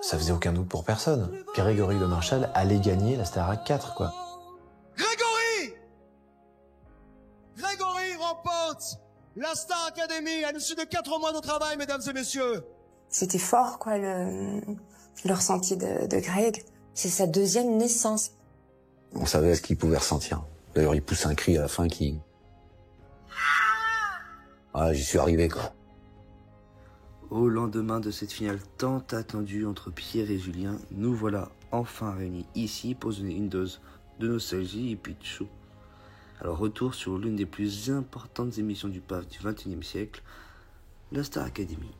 Ça faisait aucun doute pour personne. Grégory Le Marchal allait gagner la Starac 4, quoi. Grégory remporte la Star Academy à l'issue de 4 mois de travail, mesdames et messieurs. C'était fort, quoi, le ressenti de Greg. C'est sa deuxième naissance. On savait ce qu'il pouvait ressentir. D'ailleurs, il pousse un cri à la fin qui... Ah, j'y suis arrivé, quoi. Au lendemain de cette finale tant attendue entre Pierre et Julien, nous voilà enfin réunis ici pour donner une dose de nostalgie et puis de chaud. Alors retour sur l'une des plus importantes émissions du PAF du XXIe siècle, la Star Academy.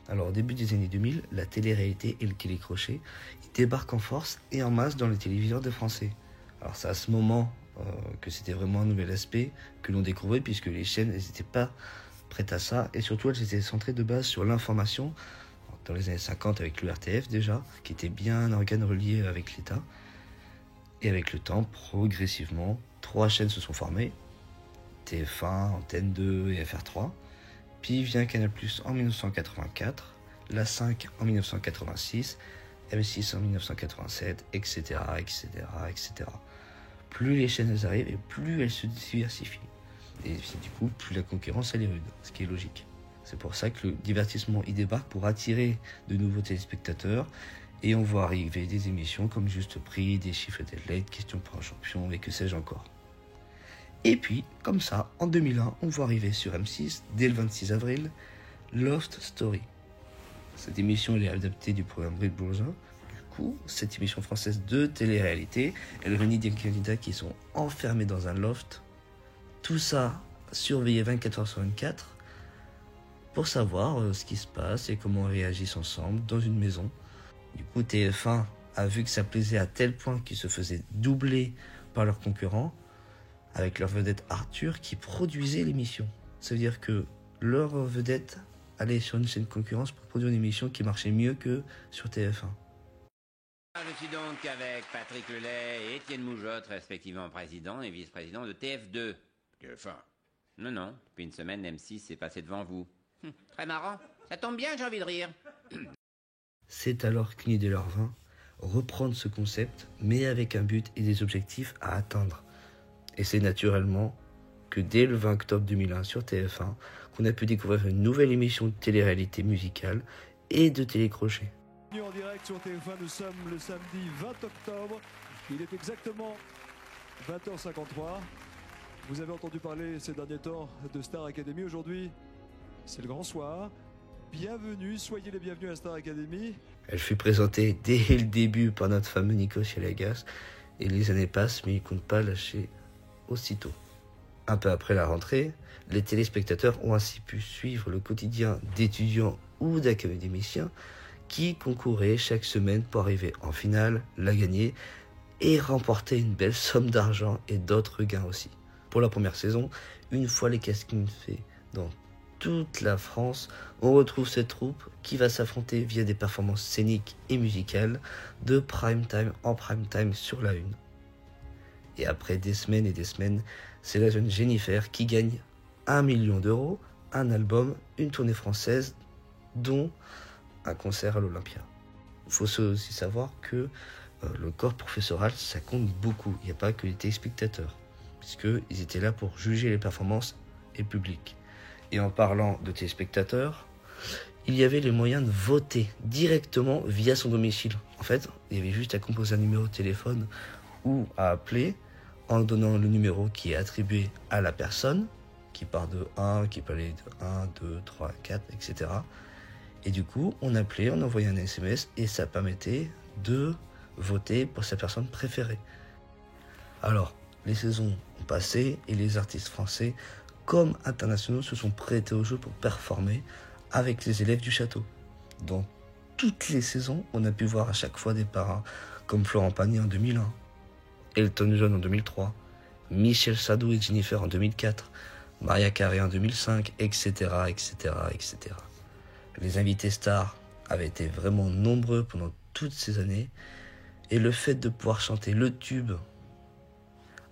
Alors au début des années 2000, la télé-réalité et le télécrochet débarquent en force et en masse dans les téléviseurs des Français. Alors c'est à ce moment que c'était vraiment un nouvel aspect que l'on découvrait, puisque les chaînes n'étaient pas prêtes à ça, et surtout elles étaient centrées de base sur l'information, dans les années 50 avec l'URTF déjà, qui était bien un organe relié avec l'État. Et avec le temps, progressivement, 3 chaînes se sont formées, TF1, Antenne 2 et FR3. Puis vient Canal+ en 1984, la 5 en 1986, M6 en 1987, etc., etc., etc. Plus les chaînes arrivent et plus elles se diversifient. Et du coup, plus la concurrence elle est rude, ce qui est logique. C'est pour ça que le divertissement y débarque pour attirer de nouveaux téléspectateurs, et on voit arriver des émissions comme Juste Prix, Des chiffres d'Adelaide, Questions pour un champion et que sais-je encore. Et puis, comme ça, en 2001, on voit arriver sur M6, dès le 26 avril, Loft Story. Cette émission elle est adaptée du programme Rude Bourgeois. Du coup, cette émission française de télé-réalité, elle réunit des candidats qui sont enfermés dans un loft. Tout ça surveillé 24 heures sur 24 pour savoir ce qui se passe et comment ils réagissent ensemble dans une maison. Du coup, TF1 a vu que ça plaisait à tel point qu'ils se faisaient doubler par leurs concurrents, avec leur vedette Arthur qui produisait l'émission. Ça veut dire que leur vedette allait sur une chaîne de concurrence pour produire une émission qui marchait mieux que sur TF1. Je suis donc avec Patrick Lelay et Étienne Moujotte, respectivement président et vice-président de TF2. TF1. Non, depuis une semaine, M6 est passé devant vous. Très marrant. Ça tombe bien, j'ai envie de rire. C'est alors qu'une idée leur vint, reprendre ce concept, mais avec un but et des objectifs à atteindre. Et c'est naturellement que dès le 20 octobre 2001 sur TF1 qu'on a pu découvrir une nouvelle émission de télé-réalité musicale et de télécrochet. En direct sur TF1, nous sommes le samedi 20 octobre. Il est exactement 20h53. Vous avez entendu parler ces derniers temps de Star Academy. Aujourd'hui, c'est le grand soir. Bienvenue, soyez les bienvenus à Star Academy. Elle fut présentée dès le début par notre fameux Nikos Chalagas, et les années passent, mais il ne compte pas lâcher aussitôt. Un peu après la rentrée, les téléspectateurs ont ainsi pu suivre le quotidien d'étudiants ou d'académiciens qui concouraient chaque semaine pour arriver en finale, la gagner et remporter une belle somme d'argent et d'autres gains aussi. Pour la première saison, une fois les castings faits dans toute la France, on retrouve cette troupe qui va s'affronter via des performances scéniques et musicales de prime time en prime time sur la une. Et après des semaines et des semaines, c'est la jeune Jennifer qui gagne 1 million d'euros, un album, une tournée française, dont un concert à l'Olympia. Il faut aussi savoir que le corps professoral, ça compte beaucoup. Il n'y a pas que les téléspectateurs, puisqu'ils étaient là pour juger les performances et le public. Et en parlant de téléspectateurs, il y avait les moyens de voter directement via son domicile. En fait, il y avait juste à composer un numéro de téléphone ou à appeler en donnant le numéro qui est attribué à la personne, qui part de 1, qui peut aller de 1, 2, 3, 4, etc. Et du coup, on appelait, on envoyait un SMS et ça permettait de voter pour sa personne préférée. Alors, les saisons ont passé et les artistes français comme internationaux se sont prêtés au jeu pour performer avec les élèves du château. Dans toutes les saisons, on a pu voir à chaque fois des parrains comme Florent Pagny en 2001, Elton John en 2003, Michel Sardou et Jennifer en 2004, Maria Carey en 2005, etc., etc., etc. Les invités stars avaient été vraiment nombreux pendant toutes ces années, Et le fait de pouvoir chanter le tube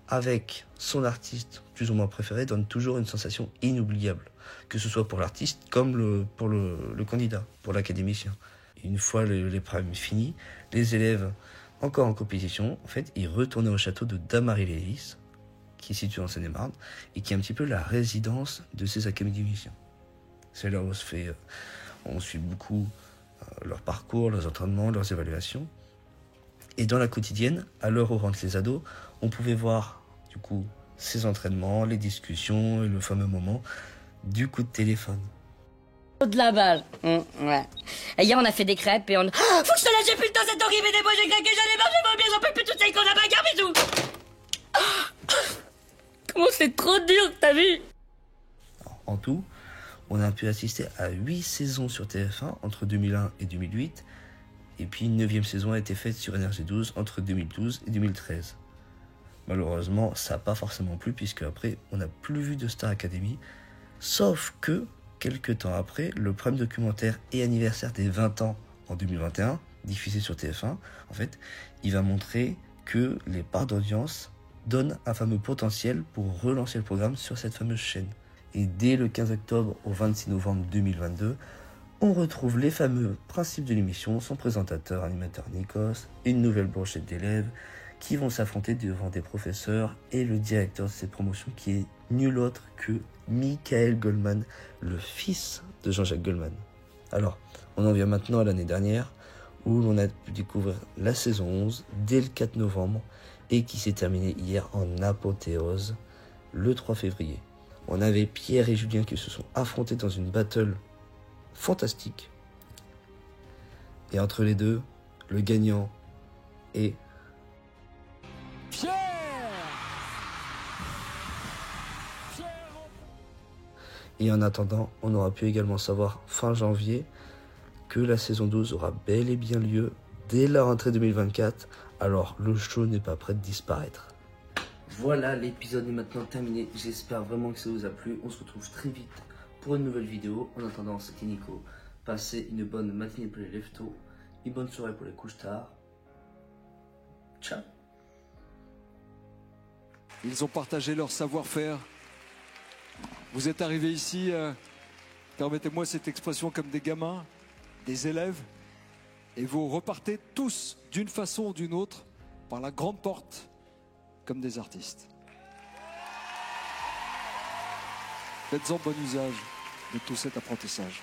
avec son artiste plus ou moins préféré donne toujours une sensation inoubliable, que ce soit pour l'artiste comme pour le candidat, pour l'académicien. Une fois l'épreuve finie, les élèves, encore en compétition, en fait, ils retournaient au château de Damary-Lélis, qui est situé en Seine-et-Marne, et qui est un petit peu la résidence de ces académiciens. C'est là où on suit beaucoup leur parcours, leurs entraînements, leurs évaluations. Et dans la quotidienne, à l'heure où rentrent les ados, on pouvait voir du coup ces entraînements, les discussions et le fameux moment du coup de téléphone. De la balle. Ouais. Et hier, on a fait des crêpes et on... Ah, faut que je te lâche, j'ai plus le temps, c'est horrible, des bois, j'ai craqué, j'en ai marre, j'ai bien, j'en peux plus, tout ça, qu'on a bagarre, bisous. Comment c'est trop dur, t'as vu? En tout, on a pu assister à 8 saisons sur TF1 entre 2001 et 2008, et puis une 9e saison a été faite sur NRJ12 entre 2012 et 2013. Malheureusement, ça n'a pas forcément plu, puisque après, on n'a plus vu de Star Academy, sauf que, quelques temps après, le premier documentaire et anniversaire des 20 ans en 2021, diffusé sur TF1, en fait, il va montrer que les parts d'audience donnent un fameux potentiel pour relancer le programme sur cette fameuse chaîne. Et dès le 15 octobre au 26 novembre 2022, on retrouve les fameux principes de l'émission, son présentateur, animateur Nikos, une nouvelle brochette d'élèves qui vont s'affronter devant des professeurs et le directeur de cette promotion qui est nul autre que Michael Goldman, le fils de Jean-Jacques Goldman. Alors, on en vient maintenant à l'année dernière où l'on a pu découvrir la saison 11 dès le 4 novembre et qui s'est terminée hier en apothéose le 3 février. On avait Pierre et Julien qui se sont affrontés dans une battle fantastique. Et entre les deux, le gagnant est Pierre. Et en attendant, on aura pu également savoir fin janvier que la saison 12 aura bel et bien lieu dès la rentrée 2024. Alors le show n'est pas prêt de disparaître. Voilà, l'épisode est maintenant terminé. J'espère vraiment que ça vous a plu. On se retrouve très vite pour une nouvelle vidéo. En attendant, c'était Nico. Passez une bonne matinée pour les lève-tôt, une bonne soirée pour les couches tard. Ciao. Ils ont partagé leur savoir-faire. Vous êtes arrivés ici, permettez-moi cette expression, comme des gamins, des élèves, et vous repartez tous, d'une façon ou d'une autre, par la grande porte, comme des artistes. Faites-en bon usage de tout cet apprentissage.